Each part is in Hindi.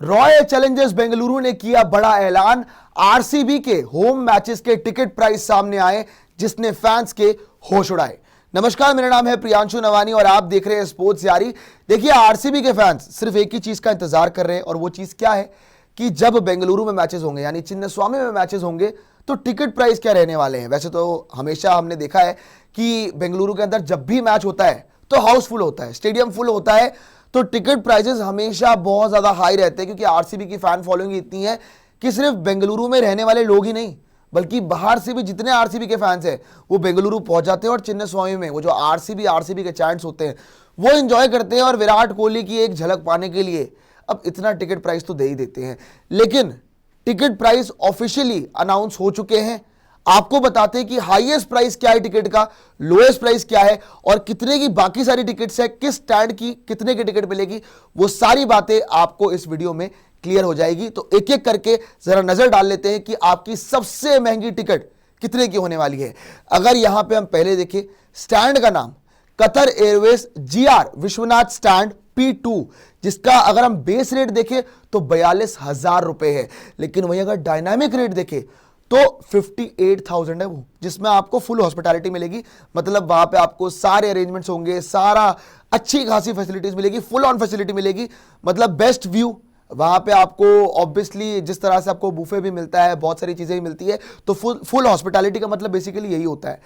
रॉयल चैलेंजर्स बेंगलुरु ने किया बड़ा ऐलान। आरसीबी के होम मैचेस के टिकट प्राइस सामने आए, जिसने फैंस के होश उड़ाए। नमस्कार, मेरा नाम है प्रियांशु नवानी और आप देख रहे हैं स्पोर्ट्स यारी। देखिए, आरसीबी के फैंस सिर्फ एक ही चीज का इंतजार कर रहे हैं और वो चीज क्या है कि जब बेंगलुरु में मैचेस होंगे, यानी चिन्नास्वामी में मैचेस होंगे, तो टिकट प्राइस क्या रहने वाले हैं। वैसे तो हमेशा हमने देखा है कि बेंगलुरु के अंदर जब भी मैच होता है तो हाउसफुल होता है, स्टेडियम फुल होता है, तो टिकट प्राइसेस हमेशा बहुत ज्यादा हाई रहते हैं, क्योंकि आरसीबी की फैन फॉलोइंग इतनी है कि सिर्फ बेंगलुरु में रहने वाले लोग ही नहीं बल्कि बाहर से भी जितने आरसीबी के फैंस हैं वो बेंगलुरु पहुंच जाते हैं और चिन्नास्वामी में वो जो आरसीबी के चैंट्स होते हैं वो एंजॉय करते हैं और विराट कोहली की एक झलक पाने के लिए अब इतना टिकट प्राइस तो दे ही देते हैं। लेकिन टिकट प्राइस ऑफिशियली अनाउंस हो चुके हैं। आपको बताते हैं कि हाईएस्ट प्राइस क्या है टिकट का, लोएस्ट प्राइस क्या है और कितने की बाकी सारी टिकट्स है, किस स्टैंड की कितने की टिकट मिलेगी, वो सारी बातें आपको इस वीडियो में क्लियर हो जाएगी। तो एक एक करके जरा नजर डाल लेते हैं कि आपकी सबसे महंगी टिकट कितने की होने वाली है। अगर यहां पे हम पहले देखें, स्टैंड का नाम Qatar Airways GR Vishwanath stand P2, जिसका अगर हम बेस रेट देखें तो 42,000 रुपए है। लेकिन वहीं अगर डायनामिक रेट देखें तो 58,000 है वो, जिसमें आपको फुल हॉस्पिटैलिटी मिलेगी। मतलब वहां पे आपको सारे अरेंजमेंट्स होंगे, सारा अच्छी खासी फैसिलिटीज मिलेगी, फुल ऑन फैसिलिटी मिलेगी, मतलब बेस्ट व्यू वहां पे आपको। ऑब्वियसली जिस तरह से आपको बुफे भी मिलता है, बहुत सारी चीजें भी मिलती है, तो फुल हॉस्पिटैलिटी का मतलब बेसिकली यही होता है।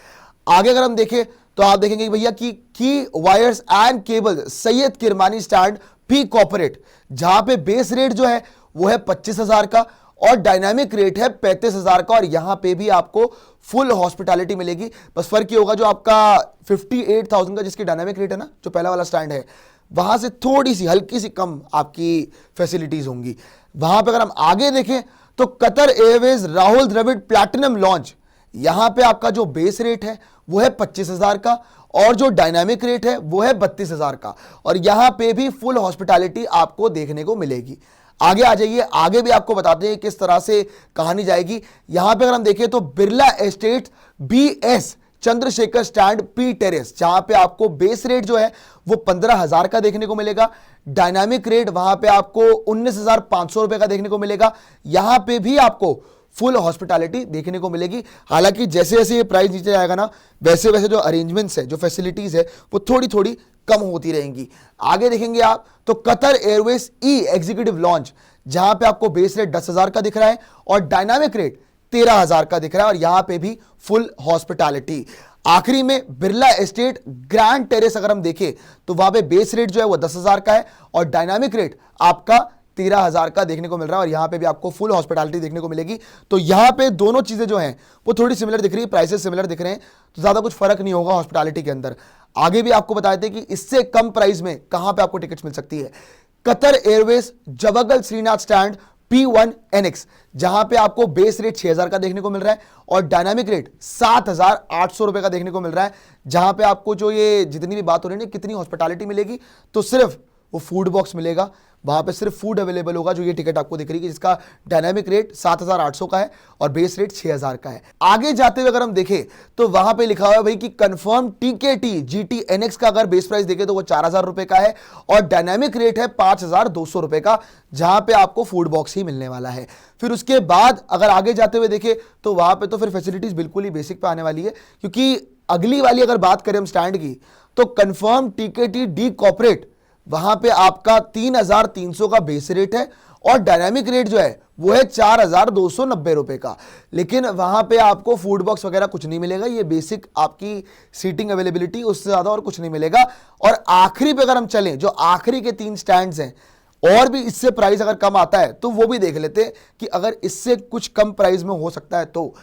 आगे अगर हम देखें तो आप देखेंगे कि भैया की wires and cable Syed Kirmani stand P corporate, जहां पे बेस रेट जो है वो है 25,000 का और डायनामिक रेट है 35,000 का, और यहां पे भी आपको फुल हॉस्पिटैलिटी मिलेगी। बस फर्क ये होगा, जो आपका 58,000 का जिसकी डायनामिक रेट है ना, जो पहला वाला स्टैंड है, वहां से थोड़ी सी हल्की सी कम आपकी फैसिलिटीज होंगी। वहां पे अगर हम आगे देखें तो Qatar Airways Rahul Dravid platinum lounge, यहां पे आपका जो बेस रेट है वो है 25,000 का और जो डायनामिक रेट है वो है 32,000 का, और यहां पे भी फुल हॉस्पिटैलिटी आपको देखने को मिलेगी। आगे आ जाइए, आगे भी आपको बताते हैं किस तरह से कहानी जाएगी। यहां पे अगर हम देखें तो Birla estate BS Chandrashekhar stand P terrace, जहां पे आपको बेस रेट जो है वो 15,000 का देखने को मिलेगा, डायनामिक रेट वहां पे आपको 19,500 रुपए का देखने को मिलेगा। यहां पे भी आपको फुल हॉस्पिटैलिटी देखने को मिलेगी। हालांकि जैसे जैसे ये प्राइस नीचे जाएगा ना, वैसे वैसे जो अरेंजमेंट्स है, जो फैसिलिटीज है, वो थोड़ी थोड़ी कम होती रहेंगी। आगे देखेंगे आप तो Qatar Airways E executive launch, जहां पे आपको बेस रेट 10,000 का दिख रहा है और डायनामिक रेट 13,000 का दिख रहा है, और यहां पे भी फुल हॉस्पिटैलिटी। आखिरी में बिरला एस्टेट ग्रैंड टेरेस अगर हम देखें तो वहां पे बेस रेट जो है वो 10,000 का है और डायनामिक रेट आपका 13,000 का देखने को मिल रहा है, और यहां पे भी आपको फुल हॉस्पिटैलिटी देखने को मिलेगी। तो यहां पे दोनों चीजें जो हैं वो थोड़ी सिमिलर दिख रही है, प्राइसेस सिमिलर दिख रहे हैं, तो ज्यादा कुछ फर्क नहीं होगा हॉस्पिटैलिटी के अंदर। आगे भी आपको बता देते हैं कि इससे कम प्राइस में कहां पे आपको टिकट्स मिल सकती है। Qatar Airways Javagal Srinath stand P1NX, जहां पे आपको बेस रेट 6,000 का देखने को मिल रहा है और डायनामिक रेट 7,800 रुपए का देखने को मिल रहा है। जहां पे आपको जो ये जितनी भी बात हो रही है कितनी हॉस्पिटैलिटी मिलेगी, तो सिर्फ वो फूड बॉक्स मिलेगा, वहां पे सिर्फ फूड अवेलेबल होगा। जो ये टिकट आपको दिख रही है जिसका डायनामिक रेट 7,800 का है और बेस रेट 6,000 का है। आगे जाते हुए अगर हम देखें तो वहां पे लिखा हुआ है भाई कि कंफर्म TKT GTNX का अगर बेस प्राइस देखें तो वो 4,000 रुपए का है और डायनामिक रेट है 5,200 रुपए का, जहां पे आपको फूड बॉक्स ही मिलने वाला है। फिर उसके बाद अगर आगे जाते हुए देखें तो वहां पे तो फिर फैसिलिटीज बिल्कुल ही बेसिक पे आने वाली है, क्योंकि अगली वाली अगर बात करें हम स्टैंड की तो कंफर्म TKT D कॉर्पोरेट, वहां पे आपका 3,300 का बेस रेट है और डायनामिक रेट जो है वो है 4,290 रुपए का। लेकिन वहां पे आपको फूड बॉक्स वगैरह कुछ नहीं मिलेगा, ये बेसिक आपकी सीटिंग अवेलेबिलिटी, उससे ज्यादा और कुछ नहीं मिलेगा। और आखिरी पे अगर हम चलें, जो आखिरी के 3 स्टैंड्स हैं, और भी इससे प्राइस अगर कम आता है तो वो भी देख लेते हैं कि अगर इससे कुछ कम प्राइस में हो सकता है। तो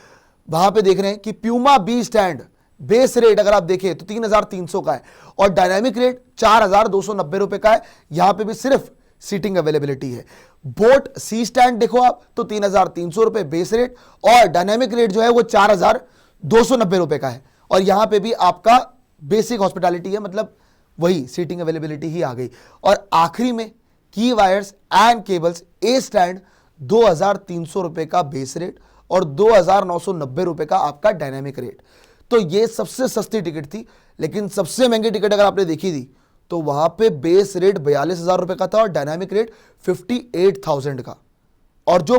वहां पे देख रहे हैं कि Puma B stand base rate अगर आप देखें तो 3,300 का है और डायनामिक रेट 4,290 रुपए का है। यहां पे भी सिर्फ सीटिंग अवेलेबिलिटी है। बोट C स्टैंड देखो आप तो 3,300 रुपए बेस रेट और डायनामिक रेट जो है वो 4,290 रुपए का है, और यहां पे भी आपका बेसिक हॉस्पिटैलिटी है, मतलब वही सीटिंग अवेलेबिलिटी ही आ गई। और आखिरी में की wires and cables A stand 2,300 रुपए का बेस रेट और 2,990 रुपए का आपका डायनामिक रेट। तो ये सबसे सस्ती टिकट थी, लेकिन सबसे महंगी टिकट अगर आपने देखी थी तो वहां पे बेस रेट 42,000 रुपए का था और डायनामिक रेट 58,000 का। और जो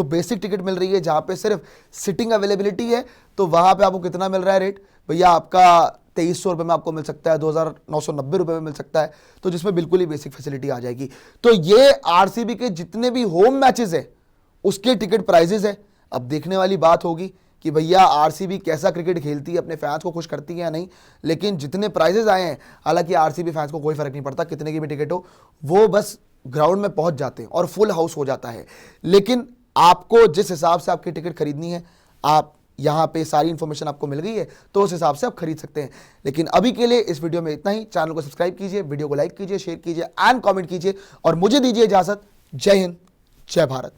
बेसिक टिकट मिल रही है जहां पे सिर्फ सिटिंग अवेलेबिलिटी है, तो वहां पे आपको कितना मिल रहा है रेट भैया? आपका 2300 रुपए में आपको मिल सकता है, 2,990 रुपए में मिल सकता है, तो जिसमें बिल्कुल ही बेसिक फैसिलिटी आ जाएगी। तो ये आरसीबी के जितने भी होम मैचेस है उसके टिकट प्राइजेस है। अब देखने वाली बात होगी कि भैया आरसीबी कैसा क्रिकेट खेलती है, अपने फैंस को खुश करती है या नहीं। लेकिन जितने प्राइजेस आए हैं, हालांकि आरसीबी फैंस को कोई फर्क नहीं पड़ता कितने की भी टिकट हो, वो बस ग्राउंड में पहुंच जाते हैं और फुल हाउस हो जाता है। लेकिन आपको जिस हिसाब से आपकी टिकट खरीदनी है, आप यहां पे सारी इंफॉर्मेशन आपको मिल गई है, तो उस हिसाब से आप खरीद सकते हैं। लेकिन अभी के लिए इस वीडियो में इतना ही। चैनल को सब्सक्राइब कीजिए, वीडियो को लाइक कीजिए, शेयर कीजिए एंड कमेंट कीजिए और मुझे दीजिए इजाजत। जय हिंद, जय भारत।